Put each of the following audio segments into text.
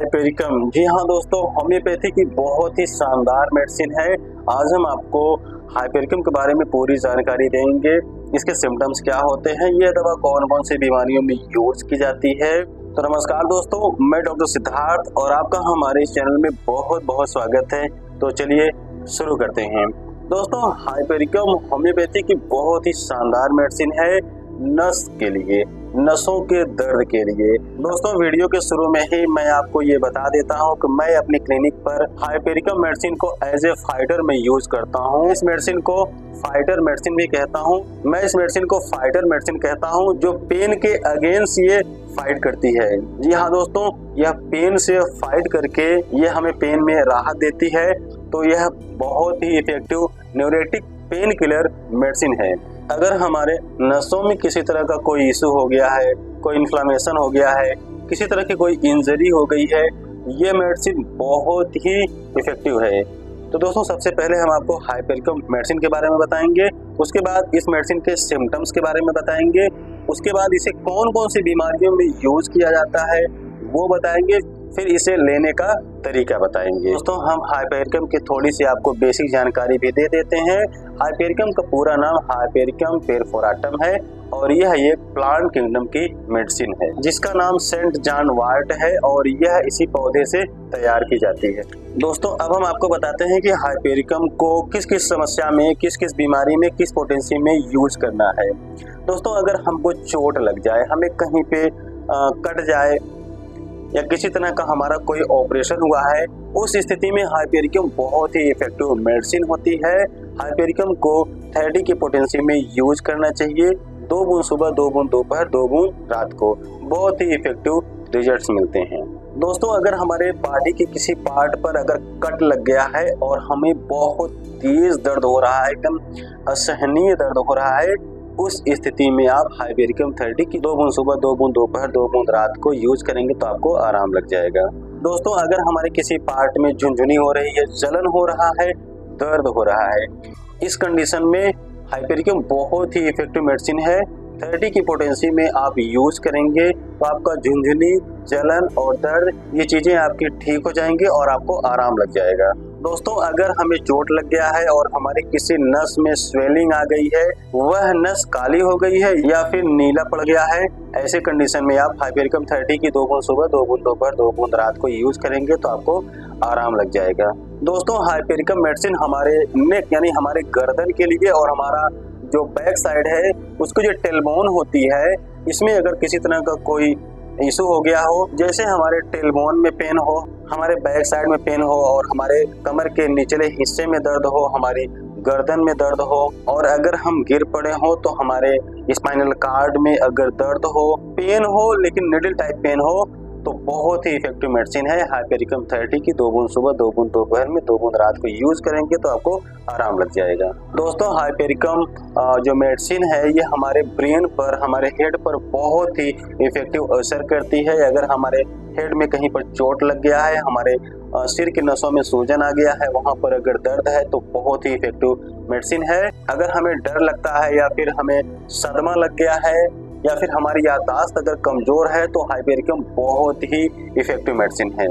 Hypericum. जी हाँ दोस्तों, homeopathy की बहुत ही शानदार मेडिसिन है। आज हम आपको हाइपेरिकम के बारे में पूरी जानकारी देंगे। इसके सिम्टम्स क्या होते हैं, यह दवा कौन कौन सी बीमारियों में यूज की जाती है। तो नमस्कार दोस्तों, मैं डॉक्टर सिद्धार्थ और आपका हमारे इस चैनल में बहुत बहुत स्वागत है। तो चलिए शुरू करते हैं। दोस्तों, हाइपेरिकम होम्योपैथी की बहुत ही शानदार मेडिसिन है नस के लिए, नसों के दर्द के लिए। दोस्तों, वीडियो के शुरू में ही मैं आपको ये बता देता हूँ कि मैं अपनी क्लिनिक पर हाइपेरिकम मेडिसिन को एज ए फाइटर में यूज करता हूँ। इस मेडिसिन को फाइटर मेडिसिन भी कहता हूँ। मैं इस मेडिसिन को फाइटर मेडिसिन कहता हूँ जो पेन के अगेंस्ट ये फाइट करती है। जी हाँ दोस्तों, यह पेन से फाइट करके ये हमें पेन में राहत देती है। तो यह बहुत ही effective neuritic pain killer medicine है। अगर हमारे नसों में किसी तरह का कोई इशू हो गया है, कोई इन्फ्लामेशन हो गया है, किसी तरह की कोई इंजरी हो गई है, ये मेडिसिन बहुत ही इफेक्टिव है। तो दोस्तों, सबसे पहले हम आपको हाइपेरिकम मेडिसिन के बारे में बताएंगे, उसके बाद इस मेडिसिन के सिम्टम्स के बारे में बताएंगे, उसके बाद इसे कौन कौन सी बीमारियों में यूज किया जाता है वो बताएंगे, फिर इसे लेने का तरीका बताएंगे। दोस्तों, हम हाइपेरिकम की थोड़ी सी आपको बेसिक जानकारी भी दे देते हैं। हाइपेरिकम का पूरा नाम हाइपेरिकम पेरफोराटम है और यह एक प्लांट किंगडम की मेडिसिन है जिसका नाम सेंट जॉन वॉर्ट है और यह इसी पौधे से तैयार की जाती है। दोस्तों, अब हम आपको बताते हैं कि हाइपेरिकम को किस किस समस्या में, किस किस बीमारी में, किस पोटेंसी में यूज करना है। दोस्तों, अगर हमको चोट लग जाए, हमें कहीं पे कट जाए या किसी तरह का हमारा कोई ऑपरेशन हुआ है, उस स्थिति में हाइपेरिकम बहुत ही इफेक्टिव मेडिसिन होती है। हाइपेरिकम को 30 की पोटेंसी में यूज करना चाहिए। 2 बूंद सुबह, 2 बूंद दोपहर, 2 बूंद रात को। बहुत ही इफेक्टिव रिजल्ट्स मिलते हैं। दोस्तों, अगर हमारे बॉडी के किसी पार्ट पर अगर कट लग गया है और हमें बहुत तेज दर्द हो रहा है, एकदम असहनीय दर्द हो रहा है, उस स्थिति में आप हाइपेरिकम 30 की 2 बूंद सुबह, 2 बूंद दोपहर, 2 बूंद रात को यूज करेंगे तो आपको आराम लग जाएगा। दोस्तों, अगर हमारे किसी पार्ट में झुनझुनी हो रही है, जलन हो रहा है, दर्द हो रहा है, इस कंडीशन में हाइपेरिकम बहुत ही इफेक्टिव मेडिसिन है। 30 की पोटेंसी में आप यूज करेंगे तो आपका झुनझुनी, जलन और दर्द ये चीजें आपकी ठीक हो जाएंगी और आपको आराम लग जाएगा। दोस्तों, अगर हमें चोट लग गया है और हमारे किसी नस में स्वेलिंग आ गई है, वह नस काली हो गई है या फिर नीला पड़ गया है, ऐसे कंडीशन में आप हाइपेरिकम 30 की 2 बूंद सुबह, 2 बूंद दोपहर, 2 बूंद रात को यूज करेंगे तो आपको आराम लग जाएगा। दोस्तों, हाइपेरिकम मेडिसिन हमारे नेक यानी हमारे गर्दन के लिए और हमारा जो बैक साइड है उसकी जो टेलबोन होती है, इसमें अगर किसी तरह का कोई इशू हो गया हो, जैसे हमारे टेलबोन में पेन हो, हमारे बैक साइड में पेन हो और हमारे कमर के निचले हिस्से में दर्द हो, हमारी गर्दन में दर्द हो और अगर हम गिर पड़े हो तो हमारे स्पाइनल कार्ड में अगर दर्द हो, पेन हो लेकिन निडल टाइप पेन हो, तो बहुत ही इफेक्टिव मेडिसिन है हाइपेरिकम 30 की। 2 बूंद सुबह, 2 बूंद दोपहर में, 2 बूंद रात को यूज करेंगे तो आपको आराम लग जाएगा। दोस्तों, हाइपेरिकम जो मेडिसिन है ये हमारे ब्रेन पर, हमारे हेड पर बहुत ही इफेक्टिव असर करती है। अगर हमारे हेड में कहीं पर चोट लग गया है, हमारे सिर की नसों में सूजन आ गया है, वहां पर अगर दर्द है तो बहुत ही इफेक्टिव मेडिसिन है। अगर हमें डर लगता है या फिर हमें सदमा लग गया है या फिर हमारी याददाश्त अगर कमजोर है तो हाइपेरिकम बहुत ही इफेक्टिव मेडिसिन है।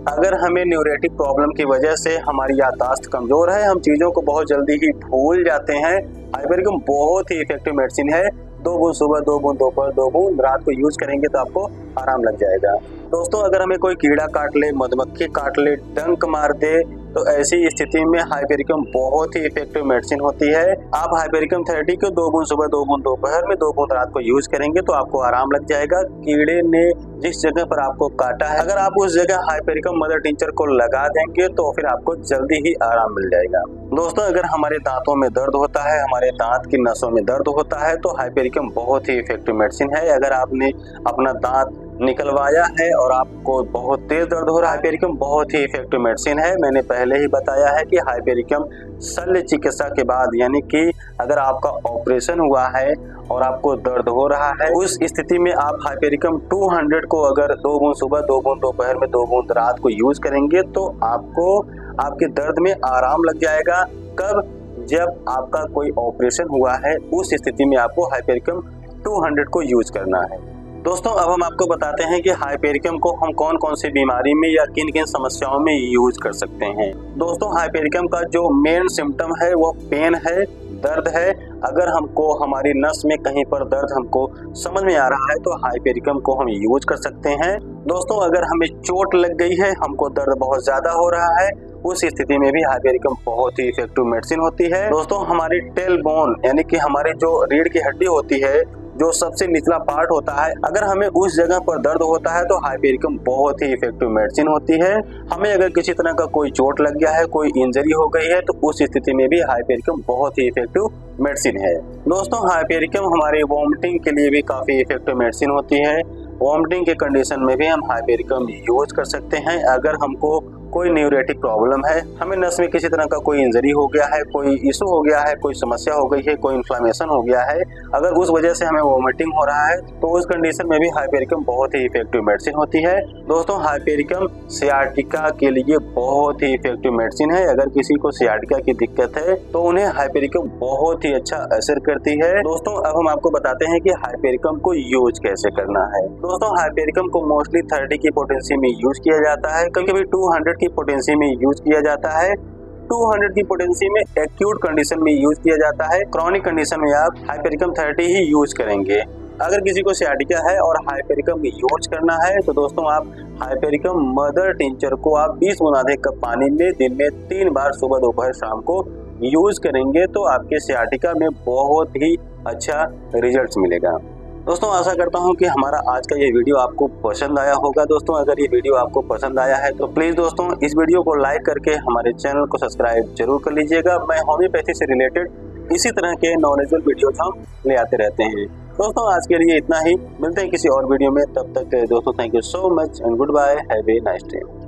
अगर हमें न्यूरेटिक प्रॉब्लम की वजह से हमारी याददाश्त कमजोर है, हम चीज़ों को बहुत जल्दी ही भूल जाते हैं, हाइपेरिकम बहुत ही इफेक्टिव मेडिसिन है। 2 बूंद सुबह, 2 बूंद दोपहर, 2 बूंद रात को यूज करेंगे तो आपको आराम लग जाएगा। दोस्तों, अगर हमें कोई कीड़ा काट ले, मधुमक्खी काट ले, डंक मार दे, तो ऐसी स्थिति में हाइपेरिकम बहुत ही इफेक्टिव मेडिसिन होती है। आप हाइपेरिकम 30 को 2 बूंद सुबह, 2 बूंद दोपहर में, 2 बूंद रात को यूज करेंगे तो आपको आराम लग जाएगा। कीड़े ने जिस जगह पर आपको काटा है, अगर आप उस जगह हाइपेरिकम मदर टिंचर को लगा देंगे तो फिर आपको जल्दी ही आराम मिल जाएगा। दोस्तों, अगर हमारे दांतों में दर्द होता है, हमारे दांत की नसों में दर्द होता है तो हाइपेरिकम बहुत ही इफेक्टिव मेडिसिन है। अगर आपने अपना दांत निकलवाया है और आपको बहुत तेज दर्द हो रहा है, हाइपेरिकम बहुत ही इफेक्टिव मेडिसिन है। मैंने पहले ही बताया है कि हाइपेरिकम शल्य चिकित्सा के बाद, यानी कि अगर आपका ऑपरेशन हुआ है और आपको दर्द हो रहा है, उस स्थिति में आप हाइपेरिकम 200 को अगर 2 बूंद सुबह, 2 बूंद दोपहर में, 2 बूंद रात को यूज करेंगे तो आपको आपके दर्द में आराम लग जाएगा। कब? जब आपका कोई ऑपरेशन हुआ है, उस स्थिति में आपको हाइपेरिकम 200 को यूज करना है। दोस्तों अब हम आपको बताते हैं कि हाइपेरिकम को हम कौन कौन सी बीमारी में या किन किन समस्याओं में यूज कर सकते हैं। दोस्तों हाइपेरिकम का जो मेन सिम्टम है वो पेन है, दर्द है। अगर हमको हमारी नस में कहीं पर दर्द हमको समझ में आ रहा है तो हाइपेरिकम को हम यूज कर सकते हैं। दोस्तों अगर हमें चोट लग गई है, हमको दर्द बहुत ज्यादा हो रहा है, उस स्थिति में भी हाइपेरिकम बहुत ही इफेक्टिव मेडिसिन होती है। दोस्तों हमारी टेल बोन यानी कि हमारी जो रीढ़ की हड्डी होती है, जो सबसे निचला पार्ट होता है, अगर हमें उस जगह पर दर्द होता है तो हाइपेरिकम बहुत ही इफेक्टिव मेडिसिन होती है। हमें अगर किसी तरह का कोई चोट लग गया है, कोई इंजरी हो गई है, तो उस स्थिति में भी हाइपेरिकम बहुत ही इफेक्टिव मेडिसिन है। दोस्तों हाइपेरिकम हमारे वॉमिटिंग के लिए भी काफी इफेक्टिव मेडिसिन होती है। वॉमिटिंग के कंडीशन में भी हम हाइपेरिकम यूज कर सकते हैं। अगर हमको कोई न्यूरेटिक प्रॉब्लम है, हमें नस में किसी तरह का कोई इंजरी हो गया है, कोई इशू हो गया है, कोई समस्या हो गई है, कोई इन्फ्लेमेशन हो गया है, अगर उस वजह से हमें वोमिटिंग हो रहा है तो उस कंडीशन में भी हाइपेरिकम बहुत ही इफेक्टिव मेडिसिन होती है। दोस्तों हाइपेरिकम सियाटिका के लिए बहुत ही इफेक्टिव मेडिसिन है। अगर किसी को सियाटिका की दिक्कत है तो उन्हें हाइपेरिकम बहुत ही अच्छा असर करती है। दोस्तों अब हम आपको बताते हैं कि हाइपेरिकम को यूज कैसे करना है। दोस्तों हाइपेरिकम को मोस्टली 30 की पोटेंसी में यूज किया जाता है, कभी-कभी 200 की पोटेंसी में यूज किया जाता है। 200 की पोटेंसी में एक्यूट कंडीशन में यूज किया जाता है। क्रॉनिक कंडीशन में आप हाइपेरिकम 30 ही यूज करेंगे। अगर किसी को सियाटिका है और हाइपेरिकम यूज करना है तो दोस्तों आप हाइपेरिकम मदर टिंचर को आप 20 गुना अधिक कप पानी में दिन में 3 बार सुबह दोपहर शाम को यूज करेंगे तो आपके सियाटिका में बहुत ही अच्छा रिजल्ट मिलेगा। दोस्तों आशा करता हूं कि हमारा आज का ये वीडियो आपको पसंद आया होगा। दोस्तों अगर ये वीडियो आपको पसंद आया है तो प्लीज दोस्तों इस वीडियो को लाइक करके हमारे चैनल को सब्सक्राइब जरूर कर लीजिएगा। मैं होम्योपैथी से रिलेटेड इसी तरह के नॉलेजेबल वीडियोज हम ले आते रहते हैं। दोस्तों आज के लिए इतना ही, मिलते हैं किसी और वीडियो में। तब तक दोस्तों thank you so much and goodbye, have a nice day.